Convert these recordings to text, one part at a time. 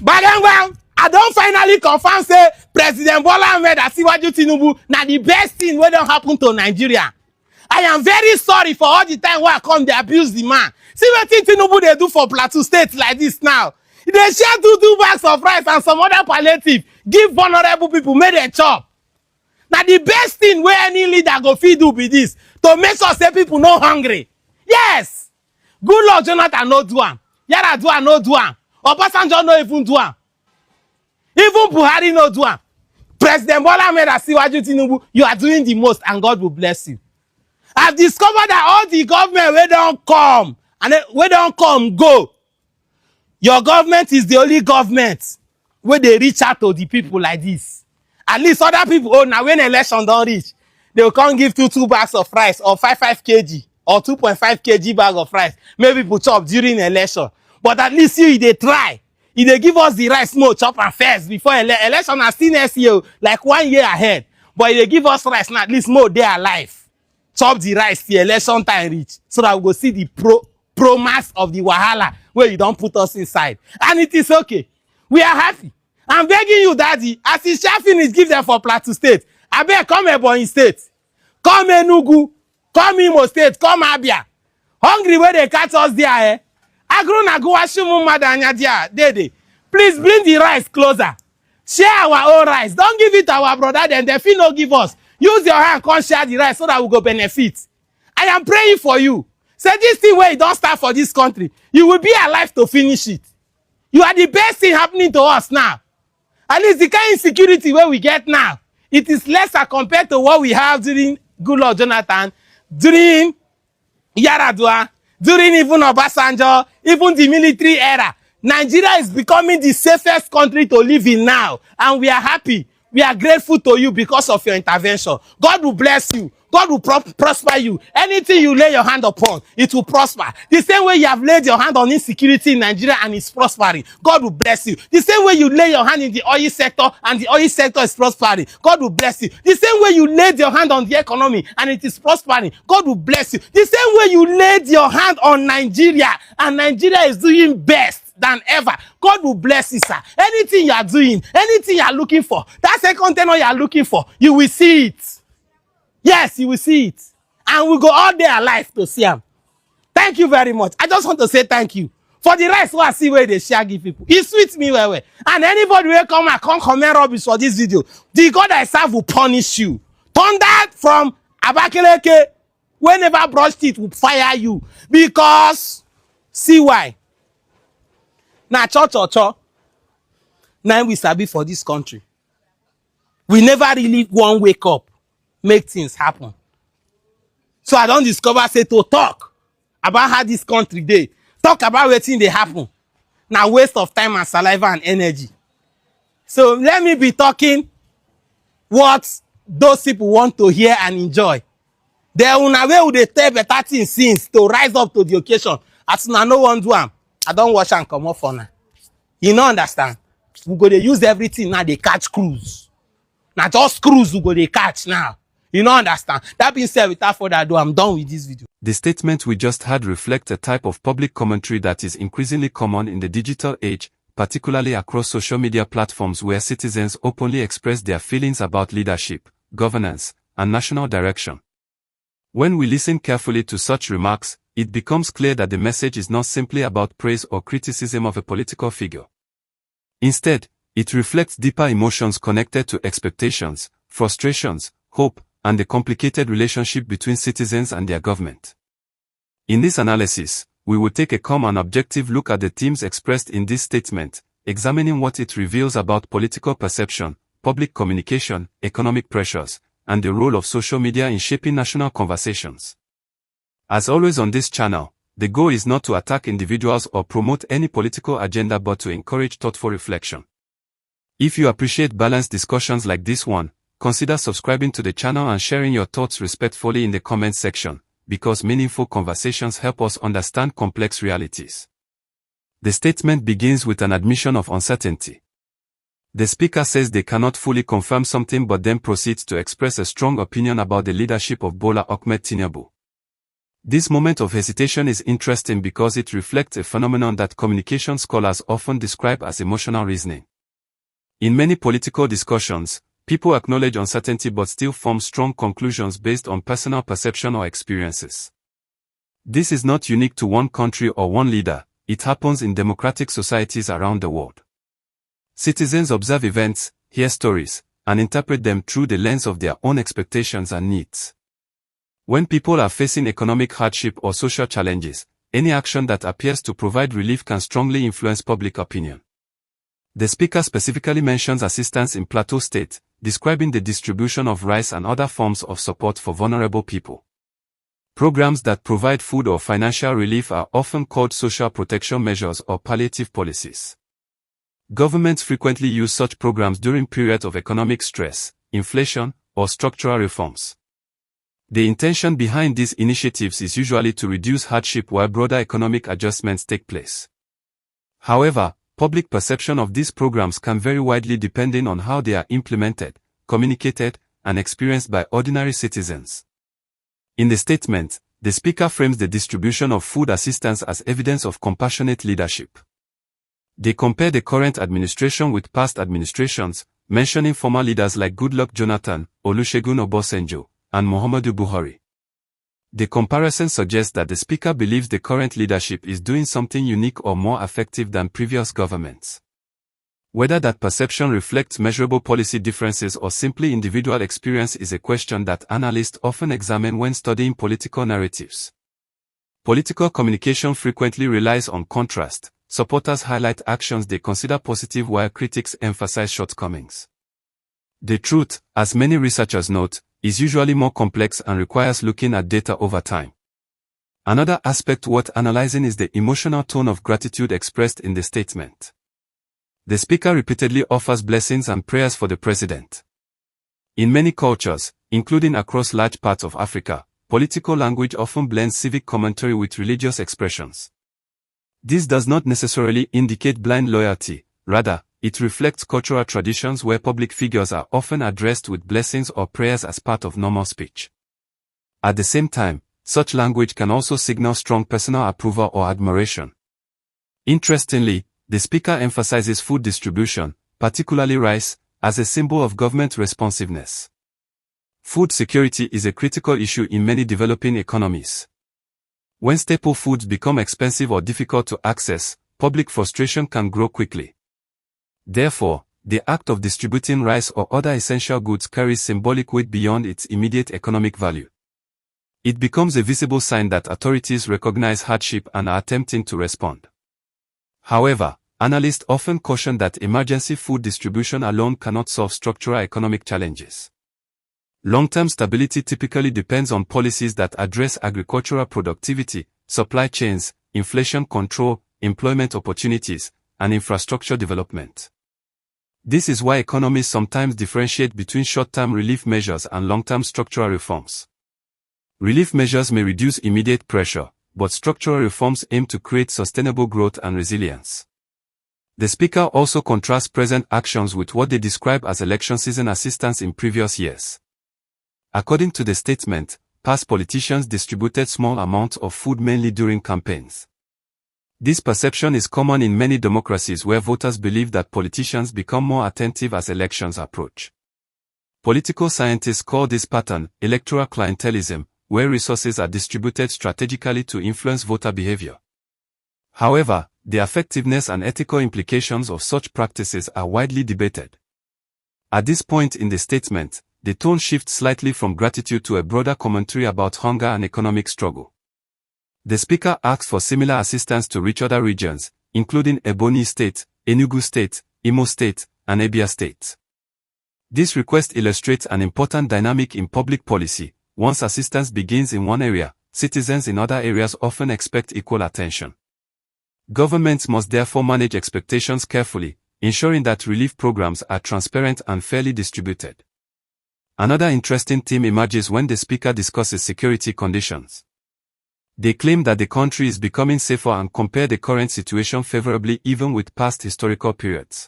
But then, well, I don't finally confirm say President Bola Ahmed Tinubu na the best thing wey don happen to Nigeria. I am very sorry for all the time where I come dey abuse the man. See wetin Tinubu dey do for Plateau State like this now. They share two bags of rice and some other palliative give vulnerable people make dem chop. Na the best thing wey any leader go fit do be this, to make sure say people no hungry. Yes, good Lord Jonathan no do am, Yaradua no do am, Obasanjo no even do am, even Buhari no do am. President Bola Ahmed Tinubu, you are doing the most and God will bless you. I've discovered that all the government wey don come and wey don come go, your government is the only government wey dey reach out to the people like this. At least other people, oh, now when election don't reach, they will come give two bags of rice or 5 kg or 2.5 kg bag of rice. Maybe people chop during election. But at least you, they try. If they give us the rice more chop and first before election are still next year, like 1 year ahead. But if they give us rice now, at least more they are alive. Chop the rice till election time reach. So that we go see the pro-mass of the wahala where you don't put us inside. And it is okay. We are happy. I'm begging you, Daddy, as the share finish, give them for Plateau State. I beg, come Ebonyi State, come Enugu, come Imo State, come Abia. Hungry where they catch us there, eh? Please bring the rice closer. Share our own rice. Don't give it to our brother, then the fee no give us. Use your hand, come share the rice so that we go benefit. I am praying for you. Say this thing where you don't start for this country, you will be alive to finish it. You are the best thing happening to us now. At least the kind of insecurity where we get now, it is lesser compared to what we have during good Lord Jonathan, during Yaradua, during even Obasanjo, even the military era. Nigeria is becoming the safest country to live in now. And we are happy. We are grateful to you because of your intervention. God will bless you. God will prosper you. Anything you lay your hand upon, it will prosper. The same way you have laid your hand on insecurity in Nigeria and it's prospering, God will bless you. The same way you lay your hand in the oil sector and the oil sector is prospering, God will bless you. The same way you laid your hand on the economy and it is prospering, God will bless you. The same way you laid your hand on Nigeria and Nigeria is doing best than ever, God will bless you, sir. Anything you are doing, anything you are looking for, that second tenor you are looking for, you will see it. Yes, you will see it. And we'll go all day alive to see them. Thank you very much. I just want to say thank you. For the rest, I see where they share give people. It sweets me well. And anybody will come and comment rubbish for this video, the God I serve will punish you. Thunder from Abakeleke, whenever brush teeth will fire you. Because, see why. Now, cho. Now we sabi for this country. We never really want to wake up, make things happen. So I don't discover, say, to talk about how this country dey. Talk about what thing they happen. Now waste of time and saliva and energy. So let me be talking what those people want to hear and enjoy. They una way would they tell better things since to rise up to the occasion. As soon as no one do am, I don't watch and come off for now. You know understand? We go to use everything now. They catch cruise. Now just cruise we go they catch now. You know understand? That being said, without further ado, I'm done with this video. The statement we just had reflects a type of public commentary that is increasingly common in the digital age, particularly across social media platforms where citizens openly express their feelings about leadership, governance, and national direction. When we listen carefully to such remarks, it becomes clear that the message is not simply about praise or criticism of a political figure. Instead, it reflects deeper emotions connected to expectations, frustrations, hope, and the complicated relationship between citizens and their government. In this analysis, we will take a calm and objective look at the themes expressed in this statement, examining what it reveals about political perception, public communication, economic pressures, and the role of social media in shaping national conversations. As always on this channel, the goal is not to attack individuals or promote any political agenda but to encourage thoughtful reflection. If you appreciate balanced discussions like this one, consider subscribing to the channel and sharing your thoughts respectfully in the comment section, because meaningful conversations help us understand complex realities. The statement begins with an admission of uncertainty. The speaker says they cannot fully confirm something but then proceeds to express a strong opinion about the leadership of Bola Ahmed Tinubu. This moment of hesitation is interesting because it reflects a phenomenon that communication scholars often describe as emotional reasoning. In many political discussions, people acknowledge uncertainty but still form strong conclusions based on personal perception or experiences. This is not unique to one country or one leader, it happens in democratic societies around the world. Citizens observe events, hear stories, and interpret them through the lens of their own expectations and needs. When people are facing economic hardship or social challenges, any action that appears to provide relief can strongly influence public opinion. The speaker specifically mentions assistance in Plateau State, describing the distribution of rice and other forms of support for vulnerable people. Programs that provide food or financial relief are often called social protection measures or palliative policies. Governments frequently use such programs during periods of economic stress, inflation, or structural reforms. The intention behind these initiatives is usually to reduce hardship while broader economic adjustments take place. However, public perception of these programs can vary widely depending on how they are implemented, communicated, and experienced by ordinary citizens. In the statement, the speaker frames the distribution of food assistance as evidence of compassionate leadership. They compare the current administration with past administrations, mentioning former leaders like Goodluck Jonathan, Olusegun Obasanjo, and Muhammadu Buhari. The comparison suggests that the speaker believes the current leadership is doing something unique or more effective than previous governments. Whether that perception reflects measurable policy differences or simply individual experience is a question that analysts often examine when studying political narratives. Political communication frequently relies on contrast. Supporters highlight actions they consider positive while critics emphasize shortcomings. The truth, as many researchers note, is usually more complex and requires looking at data over time. Another aspect worth analyzing is the emotional tone of gratitude expressed in the statement. The speaker repeatedly offers blessings and prayers for the president. In many cultures, including across large parts of Africa, political language often blends civic commentary with religious expressions. This does not necessarily indicate blind loyalty, rather, it reflects cultural traditions where public figures are often addressed with blessings or prayers as part of normal speech. At the same time, such language can also signal strong personal approval or admiration. Interestingly, the speaker emphasizes food distribution, particularly rice, as a symbol of government responsiveness. Food security is a critical issue in many developing economies. When staple foods become expensive or difficult to access, public frustration can grow quickly. Therefore, the act of distributing rice or other essential goods carries symbolic weight beyond its immediate economic value. It becomes a visible sign that authorities recognize hardship and are attempting to respond. However, analysts often caution that emergency food distribution alone cannot solve structural economic challenges. Long-term stability typically depends on policies that address agricultural productivity, supply chains, inflation control, employment opportunities, and infrastructure development. This is why economists sometimes differentiate between short-term relief measures and long-term structural reforms. Relief measures may reduce immediate pressure, but structural reforms aim to create sustainable growth and resilience. The speaker also contrasts present actions with what they describe as election season assistance in previous years. According to the statement, past politicians distributed small amounts of food mainly during campaigns. This perception is common in many democracies where voters believe that politicians become more attentive as elections approach. Political scientists call this pattern electoral clientelism, where resources are distributed strategically to influence voter behavior. However, the effectiveness and ethical implications of such practices are widely debated. At this point in the statement, the tone shifts slightly from gratitude to a broader commentary about hunger and economic struggle. The speaker asks for similar assistance to reach other regions, including Ebonyi State, Enugu State, Imo State, and Abia State. This request illustrates an important dynamic in public policy. Once assistance begins in one area, citizens in other areas often expect equal attention. Governments must therefore manage expectations carefully, ensuring that relief programs are transparent and fairly distributed. Another interesting theme emerges when the speaker discusses security conditions. They claim that the country is becoming safer and compare the current situation favorably even with past historical periods.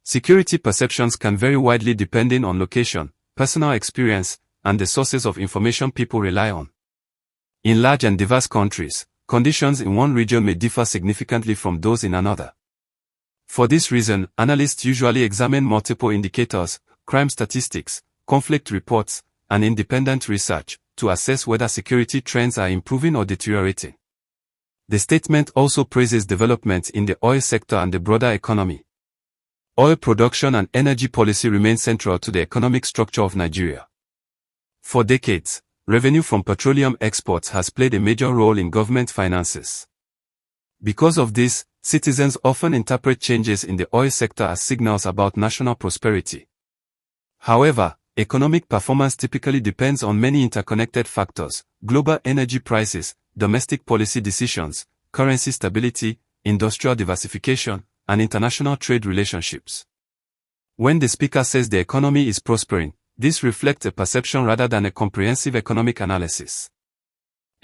Security perceptions can vary widely depending on location, personal experience, and the sources of information people rely on. In large and diverse countries, conditions in one region may differ significantly from those in another. For this reason, analysts usually examine multiple indicators, crime statistics, conflict reports, and independent research, to assess whether security trends are improving or deteriorating. The statement also praises developments in the oil sector and the broader economy. Oil production and energy policy remain central to the economic structure of Nigeria. For decades, revenue from petroleum exports has played a major role in government finances. Because of this, citizens often interpret changes in the oil sector as signals about national prosperity. However, economic performance typically depends on many interconnected factors: global energy prices, domestic policy decisions, currency stability, industrial diversification, and international trade relationships. When the speaker says the economy is prospering, this reflects a perception rather than a comprehensive economic analysis.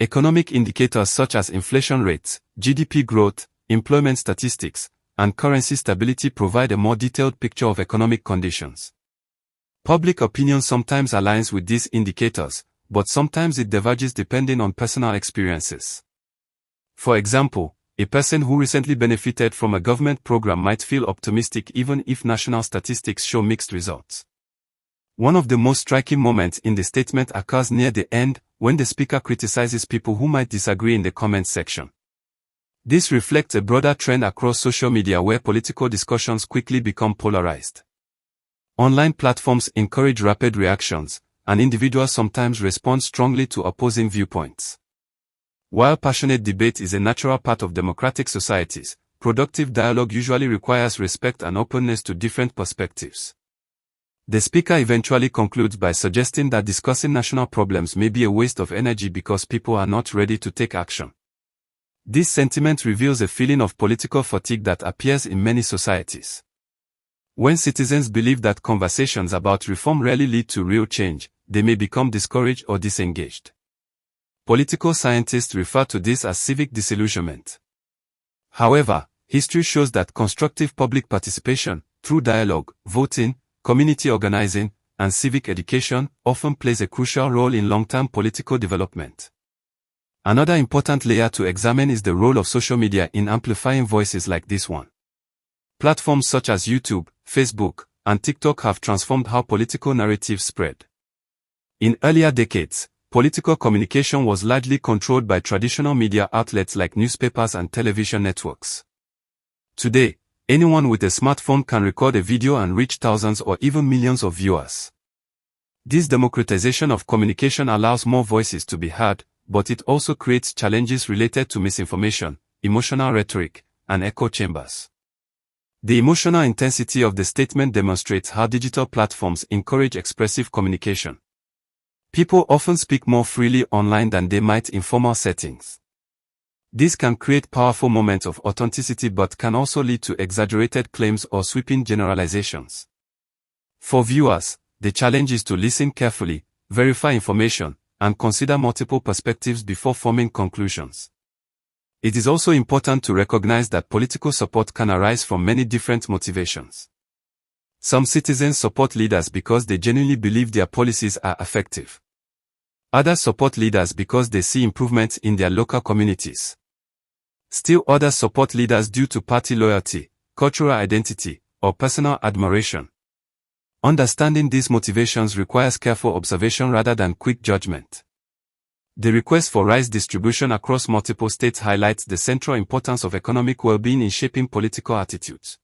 Economic indicators such as inflation rates, GDP growth, employment statistics, and currency stability provide a more detailed picture of economic conditions. Public opinion sometimes aligns with these indicators, but sometimes it diverges depending on personal experiences. For example, a person who recently benefited from a government program might feel optimistic even if national statistics show mixed results. One of the most striking moments in the statement occurs near the end, when the speaker criticizes people who might disagree in the comments section. This reflects a broader trend across social media where political discussions quickly become polarized. Online platforms encourage rapid reactions, and individuals sometimes respond strongly to opposing viewpoints. While passionate debate is a natural part of democratic societies, productive dialogue usually requires respect and openness to different perspectives. The speaker eventually concludes by suggesting that discussing national problems may be a waste of energy because people are not ready to take action. This sentiment reveals a feeling of political fatigue that appears in many societies. When citizens believe that conversations about reform rarely lead to real change, they may become discouraged or disengaged. Political scientists refer to this as civic disillusionment. However, history shows that constructive public participation, through dialogue, voting, community organizing, and civic education, often plays a crucial role in long-term political development. Another important layer to examine is the role of social media in amplifying voices like this one. Platforms such as YouTube, Facebook, and TikTok have transformed how political narratives spread. In earlier decades, political communication was largely controlled by traditional media outlets like newspapers and television networks. Today, anyone with a smartphone can record a video and reach thousands or even millions of viewers. This democratization of communication allows more voices to be heard, but it also creates challenges related to misinformation, emotional rhetoric, and echo chambers. The emotional intensity of the statement demonstrates how digital platforms encourage expressive communication. People often speak more freely online than they might in formal settings. This can create powerful moments of authenticity but can also lead to exaggerated claims or sweeping generalizations. For viewers, the challenge is to listen carefully, verify information, and consider multiple perspectives before forming conclusions. It is also important to recognize that political support can arise from many different motivations. Some citizens support leaders because they genuinely believe their policies are effective. Others support leaders because they see improvements in their local communities. Still others support leaders due to party loyalty, cultural identity, or personal admiration. Understanding these motivations requires careful observation rather than quick judgment. The request for rice distribution across multiple states highlights the central importance of economic well-being in shaping political attitudes.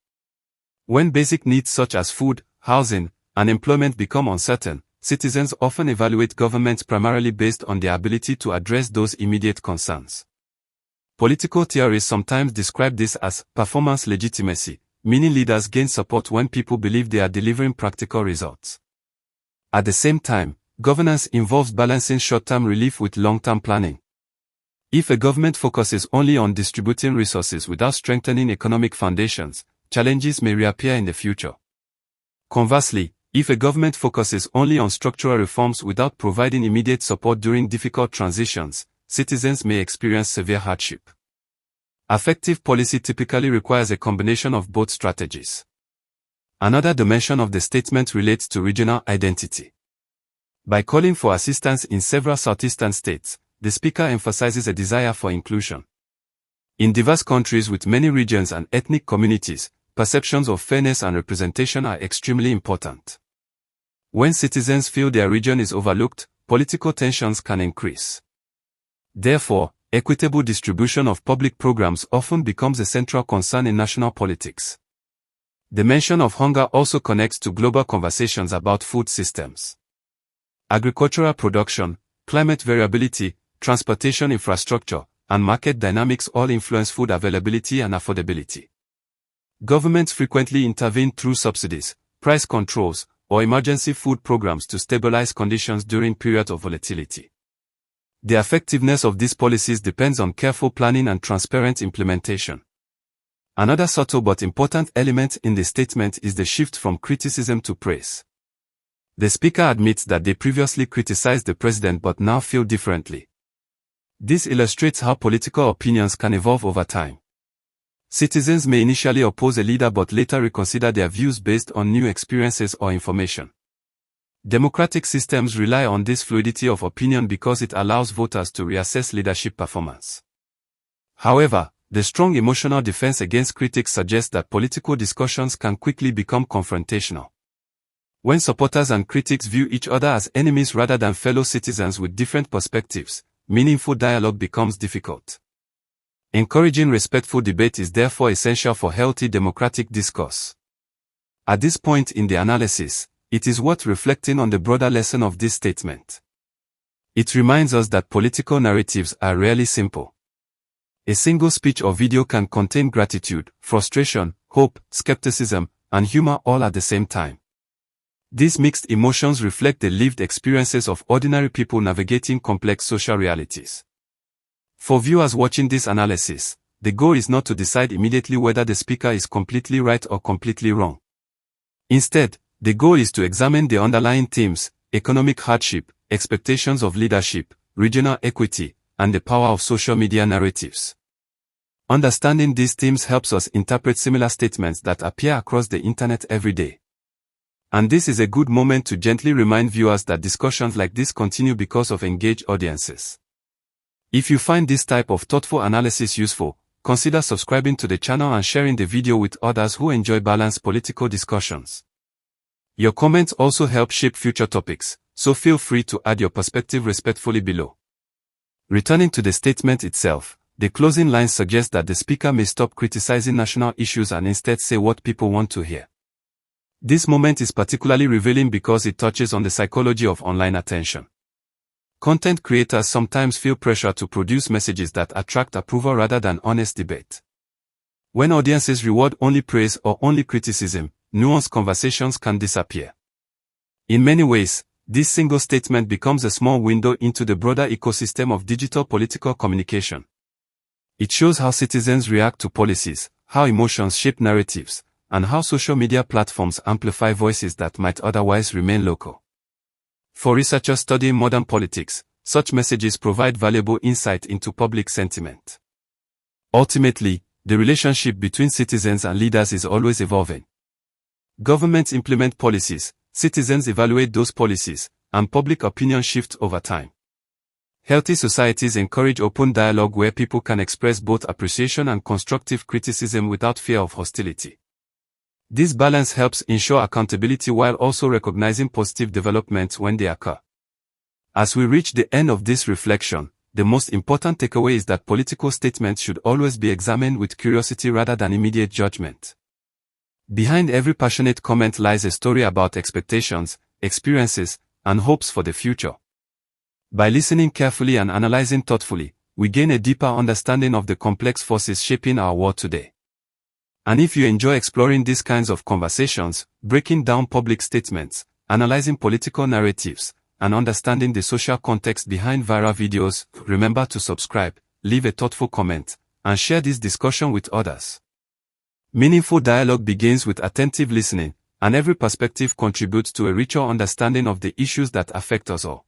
When basic needs such as food, housing, and employment become uncertain, citizens often evaluate governments primarily based on their ability to address those immediate concerns. Political theories sometimes describe this as performance legitimacy, meaning leaders gain support when people believe they are delivering practical results. At the same time, governance involves balancing short-term relief with long-term planning. If a government focuses only on distributing resources without strengthening economic foundations, challenges may reappear in the future. Conversely, if a government focuses only on structural reforms without providing immediate support during difficult transitions, citizens may experience severe hardship. Effective policy typically requires a combination of both strategies. Another dimension of the statement relates to regional identity. By calling for assistance in several southeastern states, the speaker emphasizes a desire for inclusion. In diverse countries with many regions and ethnic communities, perceptions of fairness and representation are extremely important. When citizens feel their region is overlooked, political tensions can increase. Therefore, equitable distribution of public programs often becomes a central concern in national politics. The mention of hunger also connects to global conversations about food systems. Agricultural production, climate variability, transportation infrastructure, and market dynamics all influence food availability and affordability. Governments frequently intervene through subsidies, price controls, or emergency food programs to stabilize conditions during periods of volatility. The effectiveness of these policies depends on careful planning and transparent implementation. Another subtle but important element in the statement is the shift from criticism to praise. The speaker admits that they previously criticized the president but now feel differently. This illustrates how political opinions can evolve over time. Citizens may initially oppose a leader but later reconsider their views based on new experiences or information. Democratic systems rely on this fluidity of opinion because it allows voters to reassess leadership performance. However, the strong emotional defense against critics suggests that political discussions can quickly become confrontational. When supporters and critics view each other as enemies rather than fellow citizens with different perspectives, meaningful dialogue becomes difficult. Encouraging respectful debate is therefore essential for healthy democratic discourse. At this point in the analysis, it is worth reflecting on the broader lesson of this statement. It reminds us that political narratives are rarely simple. A single speech or video can contain gratitude, frustration, hope, skepticism, and humor all at the same time. These mixed emotions reflect the lived experiences of ordinary people navigating complex social realities. For viewers watching this analysis, the goal is not to decide immediately whether the speaker is completely right or completely wrong. Instead, the goal is to examine the underlying themes: economic hardship, expectations of leadership, regional equity, and the power of social media narratives. Understanding these themes helps us interpret similar statements that appear across the internet every day. And this is a good moment to gently remind viewers that discussions like this continue because of engaged audiences. If you find this type of thoughtful analysis useful, consider subscribing to the channel and sharing the video with others who enjoy balanced political discussions. Your comments also help shape future topics, so feel free to add your perspective respectfully below. Returning to the statement itself, the closing lines suggest that the speaker may stop criticizing national issues and instead say what people want to hear. This moment is particularly revealing because it touches on the psychology of online attention. Content creators sometimes feel pressure to produce messages that attract approval rather than honest debate. When audiences reward only praise or only criticism, nuanced conversations can disappear. In many ways, this single statement becomes a small window into the broader ecosystem of digital political communication. It shows how citizens react to policies, how emotions shape narratives, and how social media platforms amplify voices that might otherwise remain local. For researchers studying modern politics, such messages provide valuable insight into public sentiment. Ultimately, the relationship between citizens and leaders is always evolving. Governments implement policies, citizens evaluate those policies, and public opinion shifts over time. Healthy societies encourage open dialogue where people can express both appreciation and constructive criticism without fear of hostility. This balance helps ensure accountability while also recognizing positive developments when they occur. As we reach the end of this reflection, the most important takeaway is that political statements should always be examined with curiosity rather than immediate judgment. Behind every passionate comment lies a story about expectations, experiences, and hopes for the future. By listening carefully and analyzing thoughtfully, we gain a deeper understanding of the complex forces shaping our world today. And if you enjoy exploring these kinds of conversations, breaking down public statements, analyzing political narratives, and understanding the social context behind viral videos, remember to subscribe, leave a thoughtful comment, and share this discussion with others. Meaningful dialogue begins with attentive listening, and every perspective contributes to a richer understanding of the issues that affect us all.